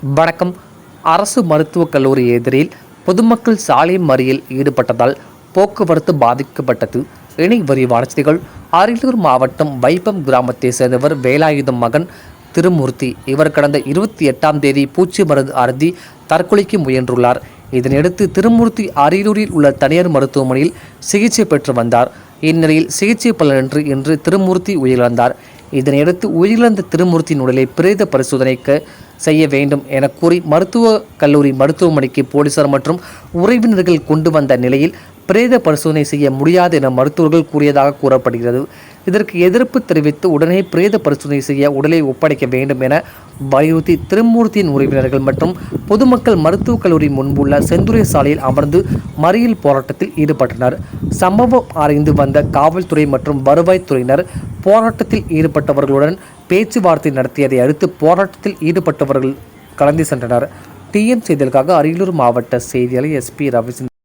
வணக்கம். அரசு மருத்துவக் கல்லூரி எதிரில் பொதுமக்கள் சாலை மறியலில் ஈடுபட்டதால் போக்குவரத்து பாதிக்கப்பட்டது. இனி விரிவான செய்திகள். அரியலூர் மாவட்டம் வைப்பம் கிராமத்தை சேர்ந்தவர் வேலாயுதம் மகன் திருமூர்த்தி. இவர் கடந்த 28ஆம் தேதி பூச்சி மருந்து அருந்தி தற்கொலைக்கு முயன்றுள்ளார். இதனையடுத்து திருமூர்த்தி அரியலூரில் உள்ள தனியார் மருத்துவமனையில் சிகிச்சை பெற்று வந்தார். இந்நிலையில் சிகிச்சை பலனின்றி இன்று திருமூர்த்தி உயிரிழந்தார். இதனையடுத்து உயிரிழந்த திருமூர்த்தியின் உடலை பிரேத பரிசோதனைக்கு செய்ய வேண்டும் என கூறி மருத்துவக் கல்லூரி மருத்துவமனைக்கு போலீசார் மற்றும் உறவினர்கள் கொண்டு வந்த நிலையில் பிரேத பரிசோதனை செய்ய முடியாது என மருத்துவர்கள் கூறியதாக கூறப்படுகிறது. இதற்கு எதிர்ப்பு தெரிவித்து உடனே பிரேத பரிசோதனை செய்ய உடலை ஒப்படைக்க வேண்டும் என வலியுறுத்தி திருமூர்த்தியின் உறவினர்கள் மற்றும் பொதுமக்கள் மருத்துவக் கல்லூரி முன்புள்ள செந்துறை சாலையில் அமர்ந்து மறியல் போராட்டத்தில் ஈடுபட்டனர். சம்பவம் அறிந்து வந்த காவல்துறை மற்றும் வருவாய்த்துறையினர் போராட்டத்தில் ஈடுபட்டவர்களுடன் பேச்சுவார்த்தை நடத்தியதை அடுத்து போராட்டத்தில் ஈடுபட்டவர்கள் கலந்து சென்றனர். டிஎன் செய்திகளுக்காக அரியலூர் மாவட்ட செய்தியாளர் SP ரவிச்சந்திரன்.